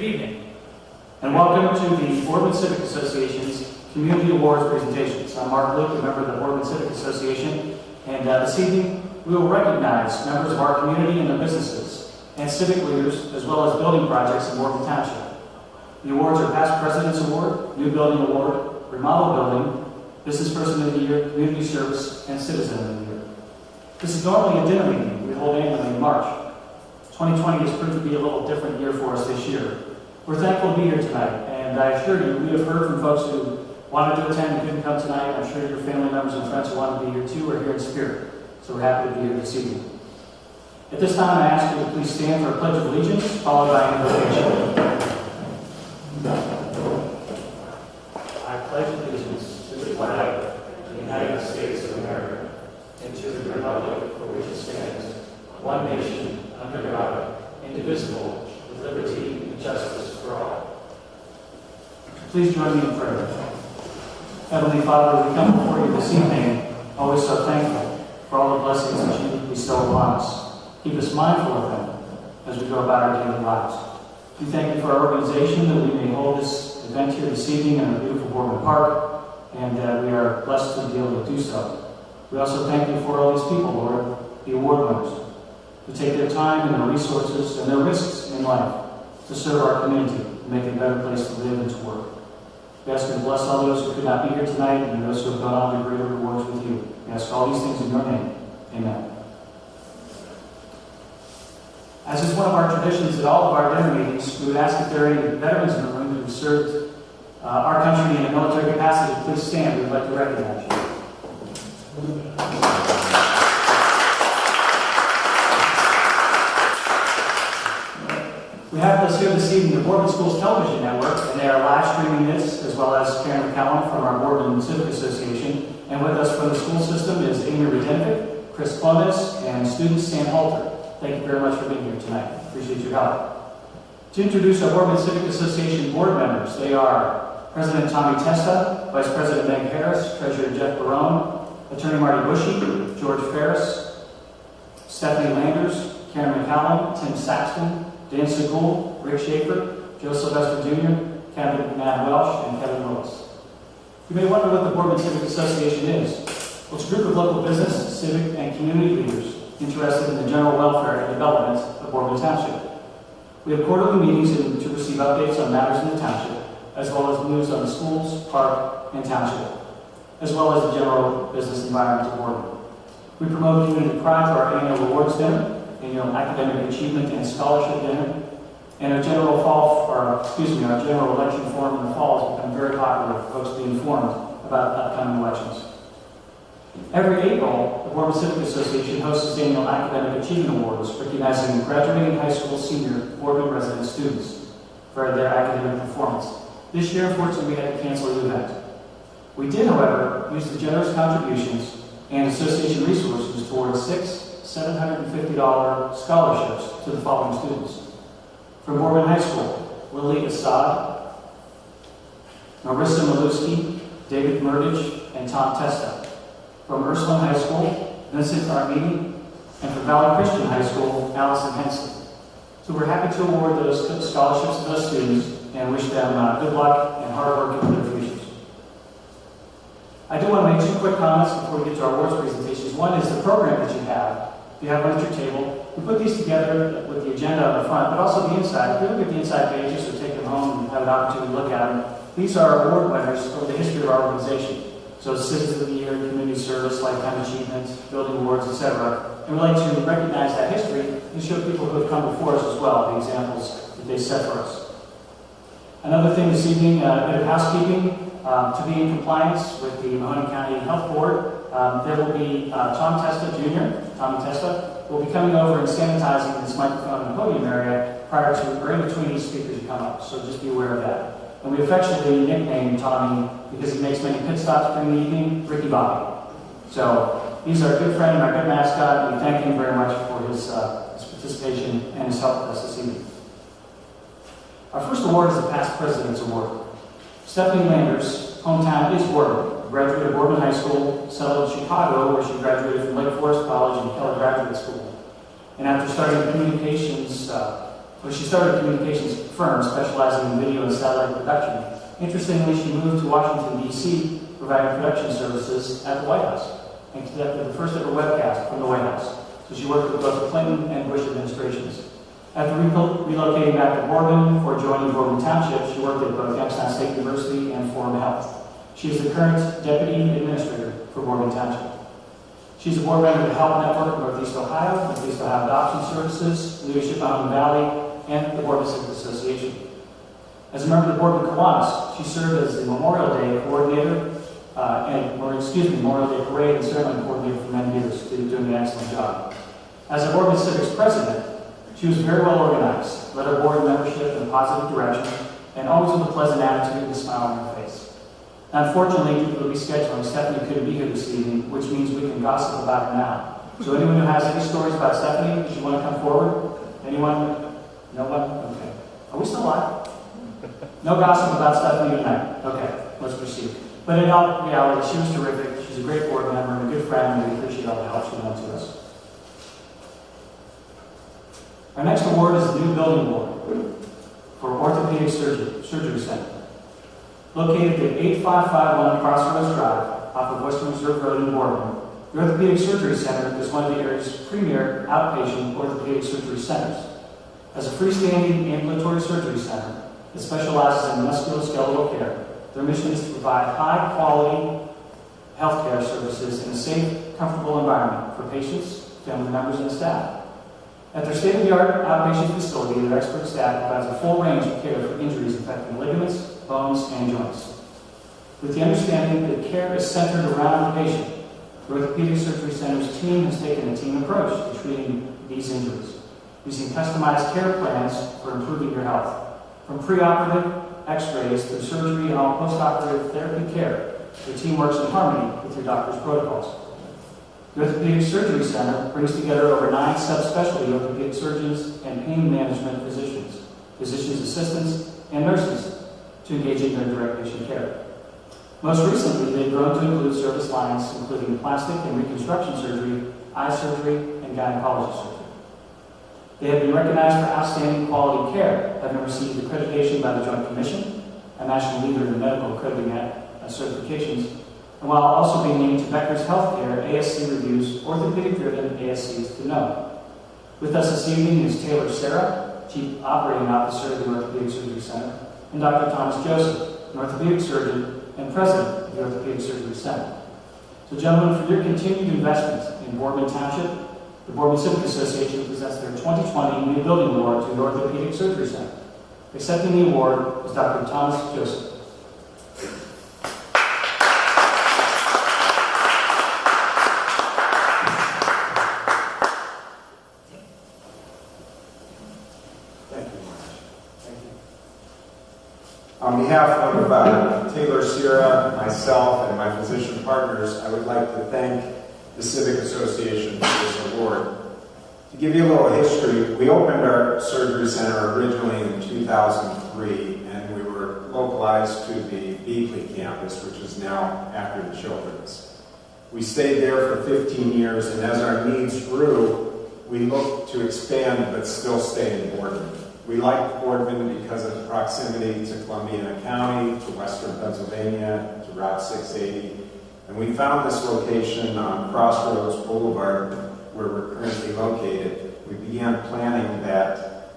Good evening, and welcome to the Mormon Civic Association's Community Awards presentations. I'm Mark Luke, a member of the Mormon Civic Association, and this evening we will recognize members of our community and their businesses, and civic leaders, as well as building projects in Mormon Township. The awards are Past President's Award, New Building Award, Remodeled Building, Business Person of the Year, Community Service, and Citizen of the Year. This is normally a dinner meeting we hold annually in March. 2020 has proved to be a little different year for us this year. We're thankful to be here tonight, and I assure you, we have heard from folks who wanted to attend and couldn't come tonight. I'm sure your family members and friends who wanted to be here too are here in spirit, so we're happy to be here this evening. At this time, I ask you to please stand for a pledge of allegiance, followed by an invocation. I pledge allegiance to the flag of the United States of America and to the republic for which it stands, one nation, under God, indivisible, with liberty and justice for all. Please join me in prayer. Heavenly Father, we come before you this evening, always so thankful for all the blessings that you bestow upon us. Keep us mindful of them as we go about our daily lives. We thank you for our organization that we may hold this event here this evening in our beautiful Mormon Park, and we are blessed to be able to do so. We also thank you for all these people, Lord, the award winners, who take their time and their resources and their risks in life to serve our community and make it a better place to live and to work. We ask you to bless all those who could not be here tonight and those who have gone on to greater rewards with you. We ask all these things in your name. Amen. As is one of our traditions at all of our dinner meetings, we would ask if there are any veterans in the room who have served our country in a military capacity. Please stand. We would like to recognize you. We have with us here this evening the Mormon Schools Television Network, and they are live streaming this, as well as Karen McCallum from our Mormon Civic Association. And with us from the school system is Amy Redenovic, Chris Clonis, and student Stan Halter. Thank you very much for being here tonight. Appreciate your help. To introduce our Mormon Civic Association board members, they are President Tommy Testa, Vice President Meg Harris, Treasurer Jeff Barone, Attorney Marty Bushy, George Ferris, Stephanie Landers, Karen McCallum, Tim Saxton, Dan Segul, Rick Schaefer, Joe Sylvester Jr., Kevin Matt Welsh, and Kevin Willis. You may wonder what the Mormon Civic Association is. Well, it's a group of local business, civic, and community leaders interested in the general welfare and development of Mormon Township. We have quarterly meetings to receive updates on matters in the township, as well as news on the schools, park, and township, as well as the general business environment of Mormon. We promote community pride through our annual awards dinner, annual academic achievement and scholarship dinner, and our general election forum in the fall has become very popular for folks to be informed about upcoming elections. Every April, the Mormon Civic Association hosts its annual Academic Achievement Awards, recognizing graduating high school senior Mormon resident students for their academic performance. This year, unfortunately, we had to cancel the event. We did, however, use the generous contributions and association resources towards 6 $750 scholarships to the following students. From Mormon High School, Lily Assad, Marissa Malewski, David Murdich, and Tom Testa. From Ursuline High School, Vincent Armini, and from Valley Christian High School, Allison Henson. So we're happy to award those scholarships to those students and wish them good luck and hard work in their futures. I do want to make 2 quick comments before we get to our awards presentations. One is the program that you have. If you have one at your table, we put these together with the agenda on the front, but also the inside. If you look at the inside pages or take them home and have an opportunity to look at them, these are award winners over the history of our organization. So Citizen of the Year, Community Service, Lifetime Achievement, Building Awards, etc. And we like to recognize that history and show people who have come before us as well, the examples that they set for us. Another thing this evening, a bit of housekeeping. To be in compliance with the Mahoney County Health Board, there will be Tom Testa Jr., Tommy Testa, will be coming over and sanitizing this microphone and podium area prior to or in between each speakers who come up. So just be aware of that. And we affectionately nicknamed Tommy, because he makes many pit stops during the evening, Ricky Bobby. So he's our good friend and our good mascot, and we thank him very much for his participation and his help with us this evening. Our first award is the Past President's Award. Stephanie Landers' hometown is Boardman, graduated of Boardman High School, settled in Chicago, where she graduated from Lake Forest College and Keller Graduate School. And after starting communications where she started a communications firm specializing in video and satellite production. Interestingly, she moved to Washington, D.C., providing production services at the White House, and conducted the first ever webcast from the White House. So she worked with both the Clinton and Bush administrations. After relocating back to Boardman before joining Boardman Township, she worked at both Youngstown State University and Forum Health. She is the current Deputy Administrator for Boardman Township. She's a board member of the Health Network of Northeast Ohio Adoption Services, Leadership Mountain Valley, and the Boardman Civic Association. As a member of the Boardman Kiwanis, she served as the Memorial Day Coordinator, Memorial Day Parade and Ceremony Coordinator for many years, doing an excellent job. As a Boardman Civics President, she was very well organized, led our board membership in a positive direction, and always with a pleasant attitude and a smile on her face. Unfortunately, due to the rescheduling, Stephanie couldn't be here this evening, which means we can gossip about her now. So anyone who has any stories about Stephanie, does she want to come forward? Anyone? No one? Okay. Are we still live? No gossip about Stephanie tonight. Okay, let's proceed. But in all reality, she was terrific. She's a great board member and a good friend, and we appreciate all the help she went to us. Our next award is the New Building Award for Orthopedic Surgery Center. Located at 8551 Crossroads Drive, off of Western Reserve Road in Boardman, the Orthopedic Surgery Center is one of the area's premier outpatient orthopedic surgery centers. As a freestanding ambulatory surgery center that specializes in musculoskeletal care, their mission is to provide high-quality healthcare services in a safe, comfortable environment for patients, family members, and staff. At their state-of-the-art outpatient facility, their expert staff provides a full range of care for injuries affecting ligaments, bones, and joints. With the understanding that care is centered around the patient, the Orthopedic Surgery Center's team has taken a team approach to treating these injuries, using customized care plans for improving your health. From preoperative x-rays through surgery and all postoperative therapy care, the team works in harmony with your doctor's protocols. The Orthopedic Surgery Center brings together over 9 subspecialty orthopedic surgeons and pain management physicians, physician's assistants, and nurses to engage in their direct patient care. Most recently, they've grown to include service lines including plastic and reconstruction surgery, eye surgery, and gynecology surgery. They have been recognized for outstanding quality care, having received accreditation by the Joint Commission, a national leader in medical accrediting certifications, and while also being named to Becker's Healthcare ASC Review's orthopedic-driven ASCs to know. With us this evening is Taylor Sarah, Chief Operating Officer of the Orthopedic Surgery Center, and Dr. Thomas Joseph, an orthopedic surgeon and president of the Orthopedic Surgery Center. So gentlemen, for your continued investment in Boardman Township, the Boardman Civic Association presents their 2020 New Building Award to the Orthopedic Surgery Center. Accepting the award is Dr. Thomas Joseph. On behalf of Taylor Sierra, myself, and my physician partners, I would like to thank the Civic Association for this award. To give you a little history, we opened our surgery center originally in 2003, and we were localized to the Beakley campus, which is now after the Children's. We stayed there for 15 years, and as our needs grew, we looked to expand but still stay in Boardman. We liked Boardman because of the proximity to Columbiana County, to Western Pennsylvania, to Route 680. And we found this location on Crossroads Boulevard, where we're currently located. We began planning that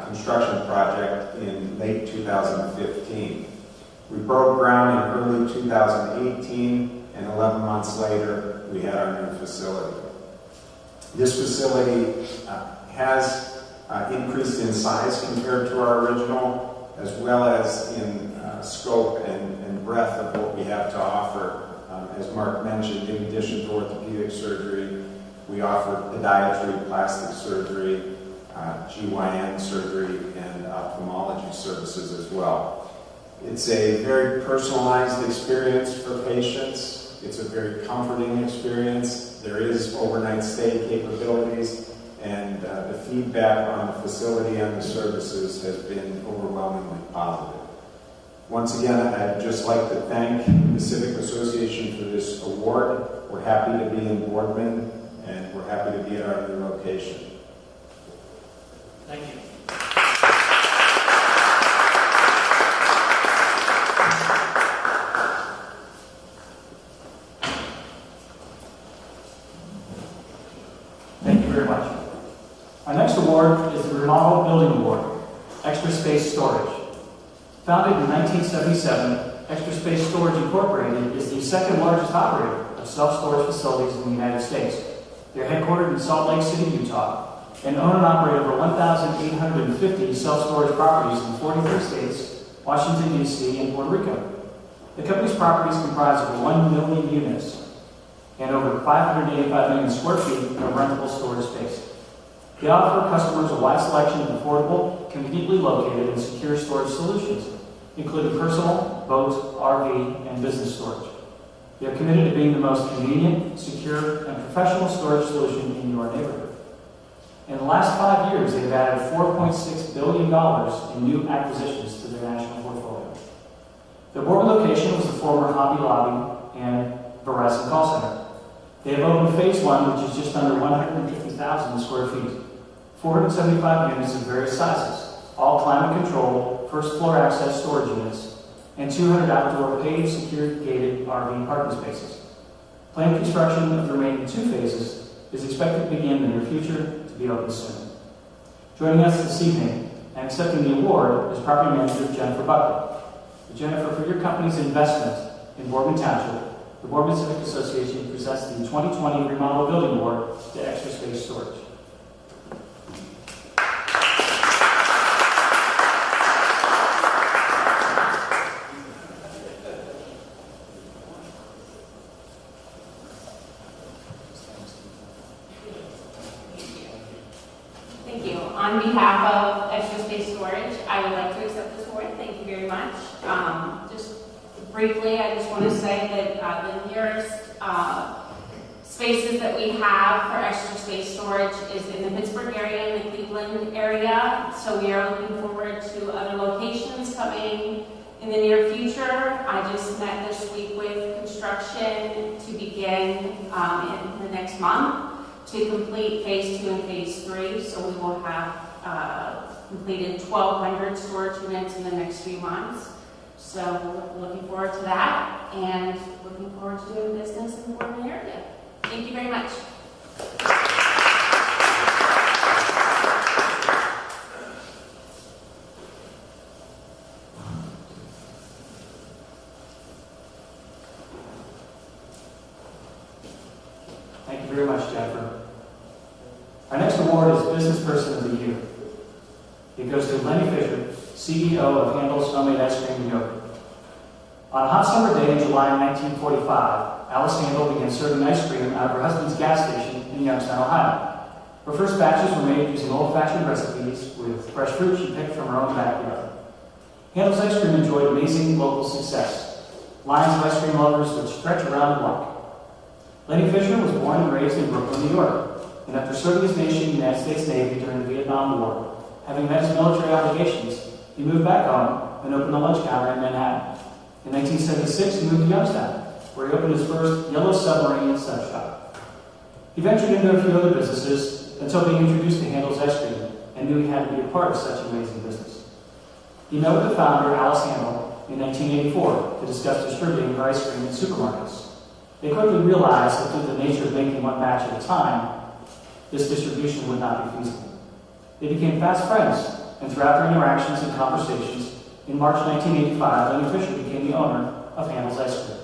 construction project in late 2015. We broke ground in early 2018, and 11 months later, we had our new facility. This facility has increased in size compared to our original, as well as in scope and breadth of what we have to offer. As Mark mentioned, in addition to orthopedic surgery, we offer podiatry, plastic surgery, GYN surgery, and ophthalmology services as well. It's a very personalized experience for patients. It's a very comforting experience. There is overnight stay capabilities, and the feedback on the facility and the services has been overwhelmingly positive. Once again, I'd just like to thank the Civic Association for this award. We're happy to be in Boardman, and we're happy to be at our new location. Thank you. Storage. Founded in 1977, Extra Space Storage Incorporated is the second largest operator of self-storage facilities in the United States. They're headquartered in Salt Lake City, Utah, and own and operate over 1,850 self-storage properties in 43 states, Washington, D.C., and Puerto Rico. The company's properties comprise over 1 million units and over 585 million square feet of rentable storage space. They offer customers a wide selection of affordable, conveniently located, and secure storage solutions, including personal, boat, RV, and business storage. They are committed to being the most convenient, secure, and professional storage solution in your neighborhood. In the last 5 years, they've added $4.6 billion in new acquisitions to their national portfolio. Their Mormon location was the former Hobby Lobby and Verizon call center. They have opened Phase 1, which is just under 150,000 square feet, 475 units of various sizes, all climate-controlled, first-floor access storage units, and 200 outdoor paved, secured, gated RV parking spaces. Planned construction of the remaining 2 phases is expected to begin in the near future to be open soon. Joining us this evening and accepting the award is Property Manager Jennifer Buckley. Jennifer, for your company's investment in Boardman Township, the Boardman Civic Association presents the 2020 Remodeled Building Award to Extra Space Storage. Thank you. On behalf of Extra Space Storage, I would like to accept this award. Thank you very much. Just briefly, I just want to say that the nearest spaces that we have for Extra Space Storage is in the Pittsburgh area and the Cleveland area. So we are looking forward to other locations coming in the near future. I just met this week with construction to begin in the next month to complete Phase 2 and Phase 3. So we will have completed 1,200 storage units in the next few months. So looking forward to that and looking forward to doing business in the Boardman area. Thank you very much. Thank you very much, Jennifer. Our next award is Business Person of the Year. It goes to Lenny Fishman, CEO of Handel's Homemade Ice Cream and Yogurt. On a hot summer day in July 1945, Alice Handel began serving ice cream out of her husband's gas station in Youngstown, Ohio. Her first batches were made using old-fashioned recipes with fresh fruit she picked from her own backyard. Handel's ice cream enjoyed amazing local success. Lines of ice cream lovers would stretch around the block. Lenny Fishman was born and raised in Brooklyn, New York, and after serving his nation in the United States Navy during the Vietnam War, having met his military obligations, he moved back home and opened a lunch counter in Manhattan. In 1976, he moved to Youngstown, where he opened his first Yellow Submarine and Sub Shop. He ventured into a few other businesses until being introduced to Handel's Ice Cream and knew he had to be a part of such amazing business. He met with the founder, Alice Handel, in 1984 to discuss distributing her ice cream in supermarkets. They quickly realized that due to the nature of making one batch at a time, this distribution would not be feasible. They became fast friends, and throughout their interactions and conversations, in March 1985, Lenny Fishman became the owner of Handel's Ice Cream.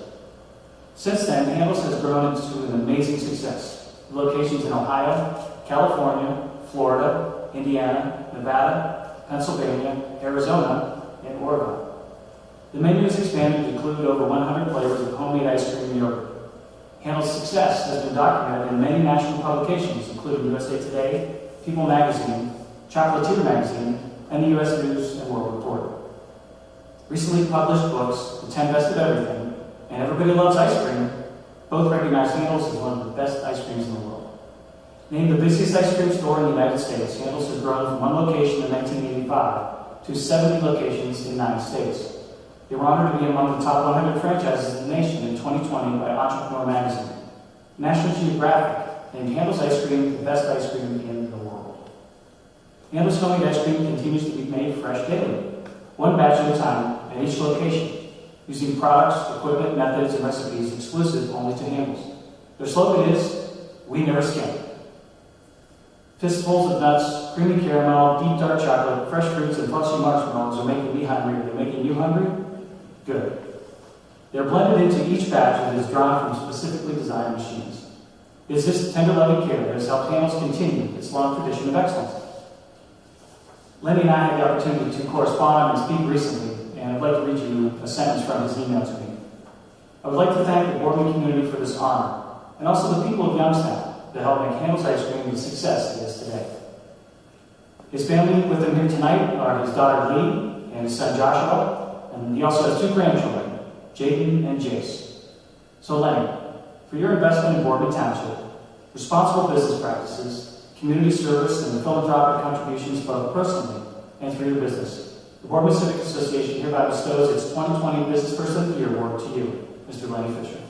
Since then, Handel's has grown into an amazing success. Locations in Ohio, California, Florida, Indiana, Nevada, Pennsylvania, Arizona, and Oregon. The menu has expanded to include over 100 flavors of homemade ice cream and yogurt. Handel's success has been documented in many national publications, including USA Today, People Magazine, Chocolatier Magazine, and the U.S. News and World Report. Recently published books, The 10 Best of Everything, and Everybody Loves Ice Cream, both recognize Handel's as one of the best ice creams in the world. Named the busiest ice cream store in the United States, Handel's has grown from one location in 1985 to 70 locations in 9 states. They were honored to be among the top 100 franchises in the nation in 2020 by Entrepreneur Magazine. National Geographic named Handel's Ice Cream the best ice cream in the world. Handel's homemade ice cream continues to be made fresh daily, one batch at a time at each location, using products, equipment, methods, and recipes exclusive only to Handel's. Their slogan is, "We never skimp." Fistfuls of nuts, creamy caramel, deep dark chocolate, fresh fruits, and frosty marshmallows are making me hungry. Are they making you hungry? Good. They're blended into each batch that is drawn from specifically designed machines. It is this tender loving care that has helped Hamels continue its long tradition of excellence. Lenny and I had the opportunity to correspond and speak recently, and I'd like to read you a sentence from his email to me. I would like to thank the Boardman community for this honor, and also the people of Youngstown that helped make Hamels Ice Cream the success it is today. His family with him here tonight are his daughter Lee and his son Joshua, and he also has 2 grandchildren, Jaden and Jace. So Lenny, for your investment in Boardman Township, responsible business practices, community service, and the philanthropic contributions both personally and through your business, the Boardman Civic Association hereby bestows its 2020 Business Person of the Year Award to you, Mr. Lenny Fishman.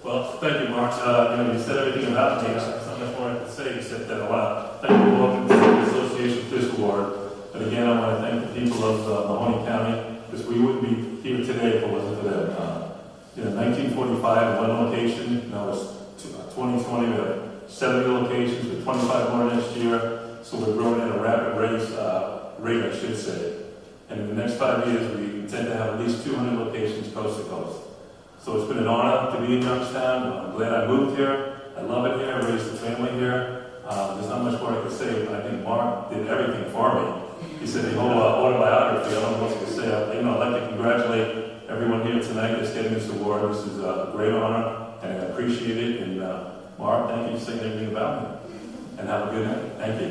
Well, thank you, Mark. You said everything about me. There's not much more I can say. You said that a lot. Thank you for welcoming to the Association for this award. But again, I want to thank the people of Mahoney County, because we wouldn't be here today if it wasn't for them. 1945, 1 location. Now it's 2020. We have 70 locations with 25 more next year. So we're growing at a rapid rate, I should say. And in the next 5 years, we intend to have at least 200 locations coast to coast. So it's been an honor to be in Youngstown. I'm glad I moved here. I love it here. I raised a family here. There's not much more I can say, but I think Mark did everything for me. He said the whole autobiography. I don't know what to say. I'd like to congratulate everyone here tonight that's getting this award. This is a great honor, and I appreciate it. And Mark, thank you for saying everything about me. And have a good night. Thank you.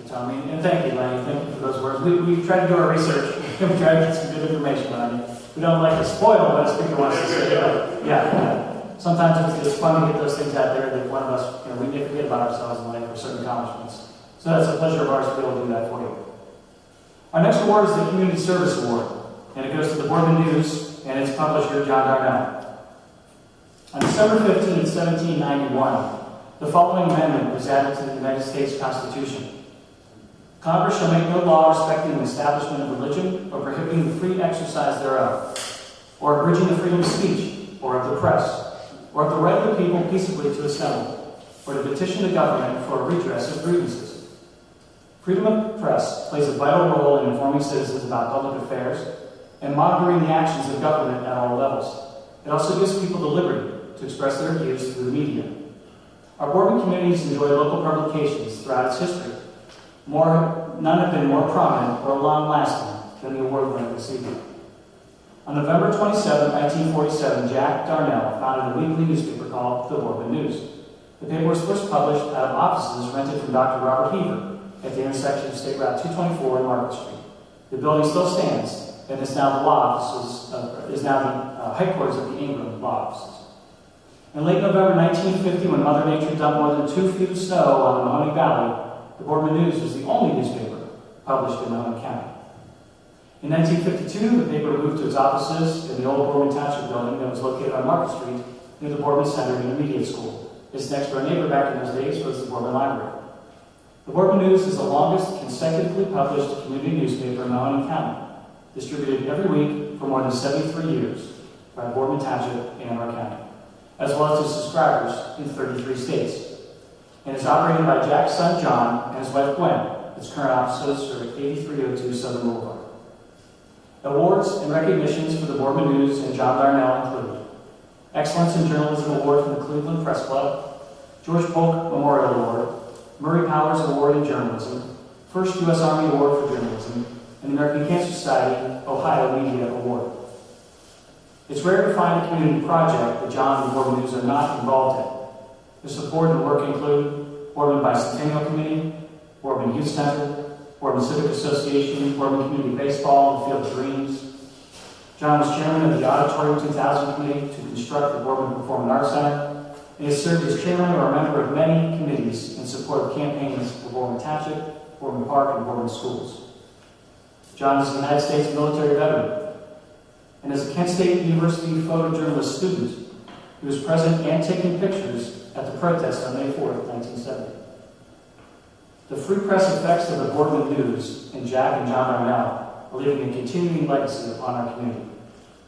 Tommy, and thank you, Lenny. Thank you for those words. We tried to do our research, and we tried to get some good information on you. We don't like to spoil what a speaker wants to say, but yeah. Sometimes it's fun to get those things out there that one of us, we may forget about ourselves in life for certain accomplishments. So that's a pleasure of ours to be able to do that for you. Our next award is the Community Service Award, and it goes to the Boardman News and its publisher, John Darnell. On December 15, 1791, the following amendment was added to the United States Constitution. Congress shall make no law respecting the establishment of religion or prohibiting the free exercise thereof, or abridging the freedom of speech, or of the press, or of the right of the people peaceably to assemble, or to petition the government for a redress of grievances. Freedom of press plays a vital role in informing citizens about public affairs and monitoring the actions of government at all levels. It also gives people the liberty to express their views through the media. Our Boardman communities enjoy local publications throughout its history. None have been more prominent or long-lasting than the award winner this evening. On November 27, 1947, Jack Darnell founded a weekly newspaper called the Boardman News. The paper was first published out of offices rented from Dr. Robert Heaver at the intersection of State Route 224 and Market Street. The building still stands, and is now the headquarters of the Ingram Law Offices. In late November 1950, when Mother Nature dumped more than 2 feet of snow on the Mahoney Valley, the Boardman News was the only newspaper published in Mahoney County. In 1952, the paper moved to its offices in the old Boardman Township building that was located on Market Street near the Boardman Center Intermediate School. Its next-door neighbor back in those days was the Boardman Library. The Boardman News is the longest consecutively published community newspaper in Mahoney County, distributed every week for more than 73 years by Boardman Township and our county, as well as to subscribers in 33 states. And is operated by Jack's son John and his wife Gwen. Its current offices are at 8302 Southern Boulevard. Awards and recognitions for the Boardman News and John Darnell include Excellence in Journalism Award from the Cleveland Press Club, George Polk Memorial Award, Murray Powers Award in Journalism, First U.S. Army Award for Journalism, and the American Cancer Society Ohio Media Award. It's rare to find a community project that John and the Boardman News are not involved in. Their support and work include Boardman Bicentennial Committee, Boardman Youth Center, Boardman Civic Association, Boardman Community Baseball, and Field of Dreams. John was chairman of the Auditorium 2000 Committee to construct the Boardman Performing Arts Center, and has served as chairman or a member of many committees in support of campaigns for Boardman Township, Boardman Park, and Boardman Schools. John is a United States military veteran. And as a Kent State University photojournalist student, he was present and taking pictures at the protest on May 4th, 1970. The free press effects of the Boardman News and Jack and John Darnell are leaving a continuing legacy upon our community.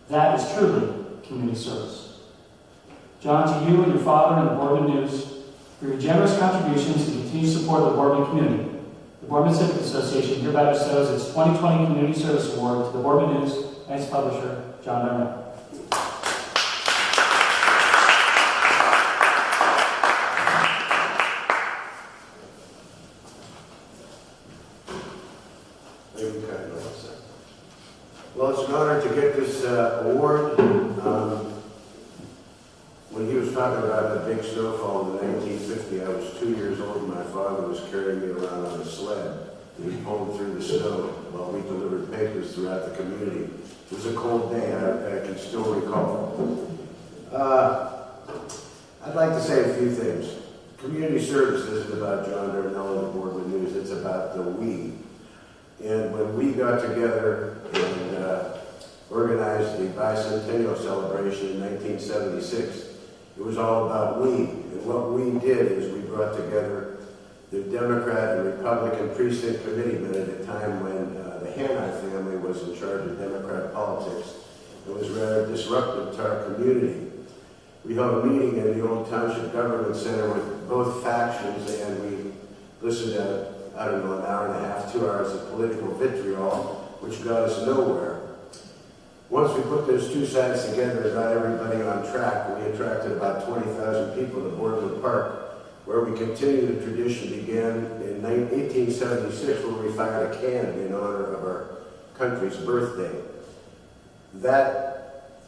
That is truly community service. John, to you and your father and the Boardman News, for your generous contributions and continued support of the Boardman community, the Boardman Civic Association hereby bestows its 2020 Community Service Award to the Boardman News and its publisher, John Darnell. Well, it's an honor to get this award. When he was talking about the big snowfall in 1950, I was 2 years old and my father was carrying me around on a sled. And he pulled through the snow while we delivered papers throughout the community. It was a cold day, I can still recall. I'd like to say a few things. Community service isn't about John Darnell and the Boardman News, it's about the we. And when we got together and organized the bicentennial celebration in 1976, it was all about we. And what we did is we brought together the Democrat and Republican precinct committeemen at a time when the Hanna family was in charge of Democrat politics. It was rather disruptive to our community. We held a meeting in the old Township Government Center with both factions, and we listened to, I don't know, an hour and a half, 2 hours of political vitriol, which got us nowhere. Once we put those two sides together and got everybody on track, we attracted about 20,000 people to Boardman Park, where we continued the tradition began in 1876, where we fired a cannon in honor of our country's birthday.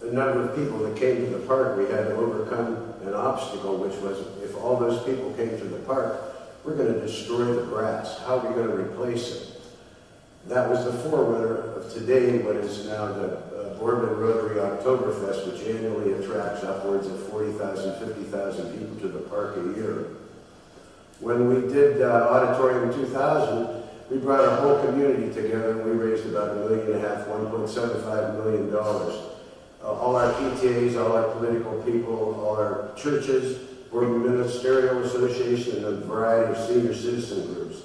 A number of people that came to the park, we had to overcome an obstacle, which was if all those people came to the park, we're going to destroy the grass. How are we going to replace it? That was the forerunner of today, what is now the Boardman Rotary Oktoberfest, which annually attracts upwards of 40,000, 50,000 people to the park a year. When we did Auditorium 2000, we brought our whole community together and we raised about $1.5 million, $1.75 million. All our PTAs, all our political people, all our churches, Boardman Ministerial Association, and a variety of senior citizen groups.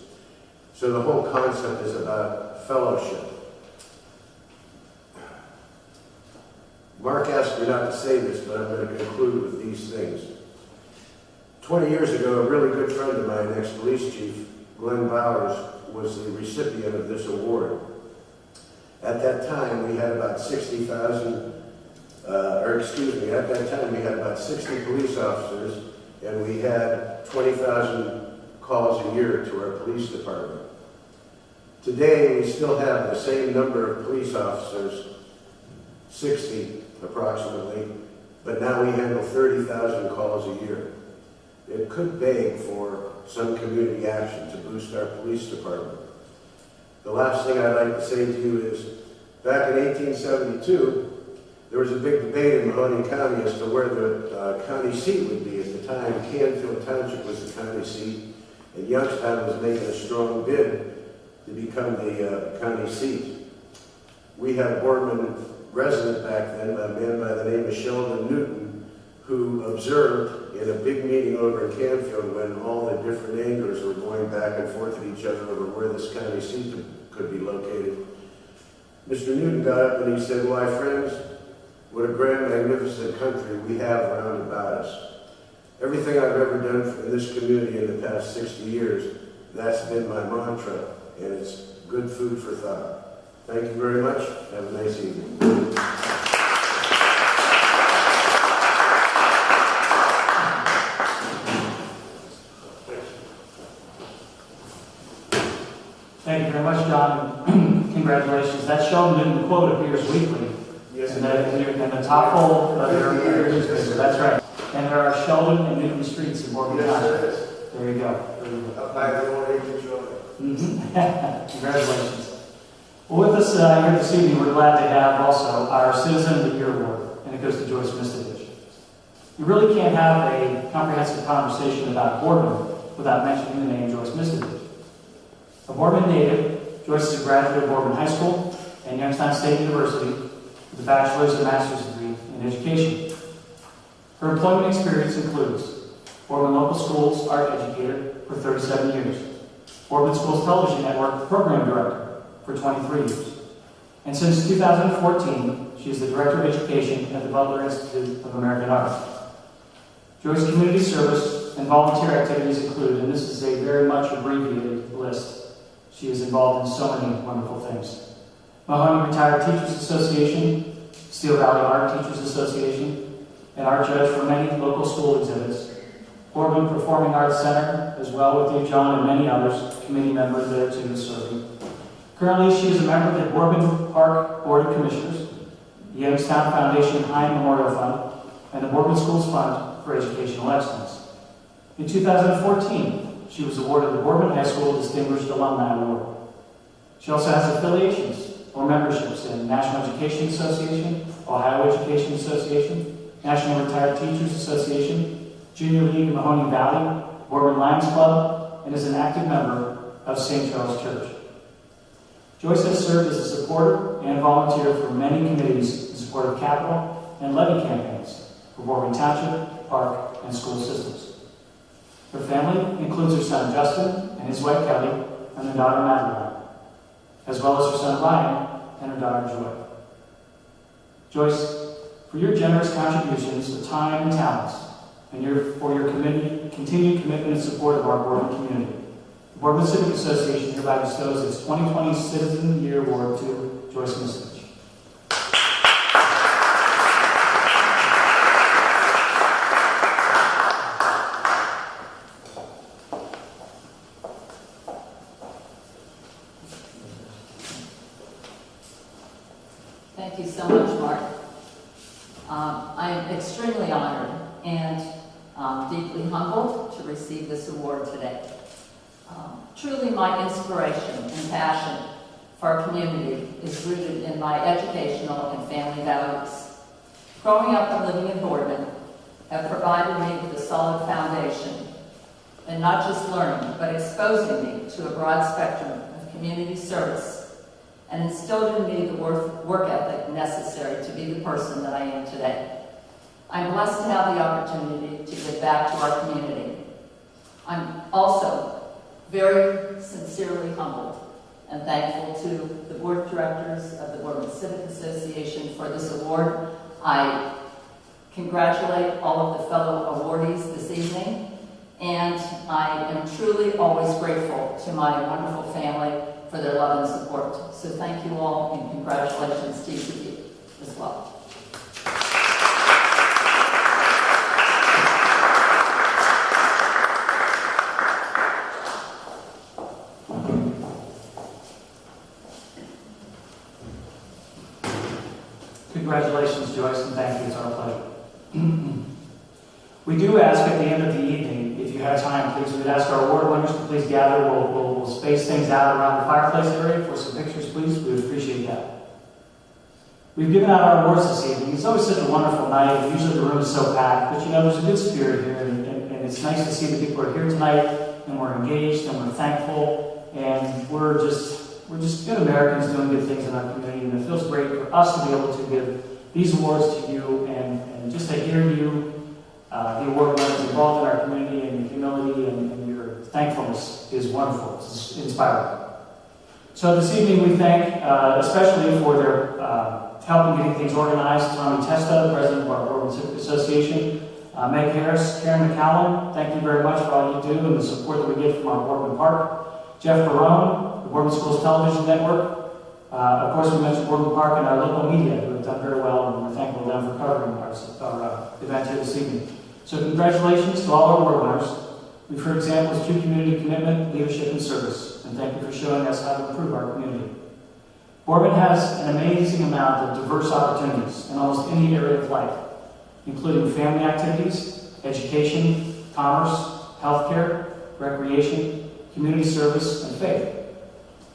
So the whole concept is about fellowship. Mark asked me not to say this, but I'm going to conclude with these things. 20 years ago, a really good friend of mine, ex-police chief, Glenn Bowers, was the recipient of this award. At that time, we had about 60 police officers, and we had 20,000 calls a year to our police department. Today, we still have the same number of police officers, 60 approximately, but now we handle 30,000 calls a year. It could beg for some community action to boost our police department. The last thing I'd like to say to you is, back in 1872, there was a big debate in Mahoning County as to where the county seat would be. At the time, Canfield Township was the county seat, and Youngstown was making a strong bid to become the county seat. We had a Boardman resident back then, a man by the name of Sheldon Newton, who observed in a big meeting over in Canfield when all the different anglers were going back and forth at each other over where this county seat could be located. Mr. Newton got up and he said, "Why, friends, what a grand, magnificent country we have round about us. Everything I've ever done in this community in the past 60 years, that's been my mantra, and it's good food for thought." Thank you very much. Have a nice evening. Thank you very much, John. Congratulations. That Sheldon Newton quote appears weekly. Yes, in the top fold of your newspaper. That's right. And there are Sheldon and Newton streets in Mormon County. There you go. Up by the old age of Congratulations. Well, with us here this evening, we're glad to have also our Citizen of the Year Award, and it goes to Joyce Mistovich. You really can't have a comprehensive conversation about Boardman without mentioning the name Joyce Mistovich. A Boardman native, Joyce is a graduate of Boardman High School and Youngstown State University, with a bachelor's and master's degree in education. Her employment experience includes Boardman Local Schools art educator for 37 years, Boardman Schools Television Network program director for 23 years, and since 2014, she is the Director of Education at the Butler Institute of American Art. Joy's community service and volunteer activities include, and this is a very much abbreviated list, she is involved in so many wonderful things: Mahoney Retired Teachers Association, Steel Valley Art Teachers Association, an art judge for many local school exhibits, Boardman Performing Arts Center, as well with Dave John and many others, committee members there too serving. Currently, she is a member of the Boardman Park Board of Commissioners, the Youngstown Foundation High Memorial Fund, and the Boardman Schools Fund for Educational Excellence. In 2014, she was awarded the Boardman High School Distinguished Alumni Award. She also has affiliations or memberships in National Education Association, Ohio Education Association, National Retired Teachers Association, Junior League Mahoney Valley, Boardman Lions Club, and is an active member of St. Charles Church. Joyce has served as a supporter and volunteer for many committees in support of capital and levy campaigns for Boardman Township, Park, and school systems. Her family includes her son Justin and his wife Kelly and their daughter Madeline, as well as her son Ryan and her daughter Joy. Joyce, for your generous contributions of time and talents, and for your continued commitment and support of our Boardman community, the Boardman Civic Association hereby bestows its 2020 Citizen of the Year Award to Joyce Mislich. Thank you so much, Mark. I am extremely honored and deeply humbled to receive this award today. Truly, my inspiration and passion for our community is rooted in my educational and family values. Growing up and living in Boardman have provided me with a solid foundation in not just learning, but exposing me to a broad spectrum of community service and instilled in me the work ethic necessary to be the person that I am today. I'm blessed to have the opportunity to give back to our community. I'm also very sincerely humbled and thankful to the board of directors of the Boardman Civic Association for this award. I congratulate all of the fellow awardees this evening, and I am truly always grateful to my wonderful family for their love and support. So thank you all, and congratulations to each of you as well. Congratulations, Joyce, and thank you. It's our pleasure. We do ask at the end of the evening, if you have time, please, we'd ask our award winners to please gather. We'll space things out around the fireplace area for some pictures, please. We would appreciate that. We've given out our awards this evening. It's always such a wonderful night. Usually the room is so packed, but you know, there's a good spirit here, and it's nice to see the people who are here tonight, and we're engaged, and we're thankful, and we're just good Americans doing good things in our community, and it feels great for us to be able to give these awards to you, and just to hear you, the award winners involved in our community, and your humility and your thankfulness is wonderful. It's inspiring. So this evening we thank, especially for their help in getting things organized, Tommy Testa, the president of our Boardman Civic Association, Meg Harris, Karen McCallum, thank you very much for all you do and the support that we get from our Boardman Park, Jeff Barone, the Boardman Schools Television Network. Of course, we mentioned Boardman Park and our local media, who have done very well, and we're thankful to them for covering our event here this evening. So congratulations to all our award winners. We've heard examples of true community commitment, leadership, and service, and thank you for showing us how to improve our community. Boardman has an amazing amount of diverse opportunities in almost any area of life, including family activities, education, commerce, healthcare, recreation, community service, and faith.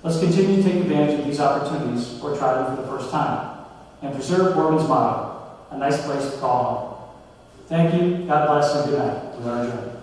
Let's continue to take advantage of these opportunities or try them for the first time, and preserve Boardman's motto, a nice place to call home. Thank you, God bless, and good night. We are adjourned.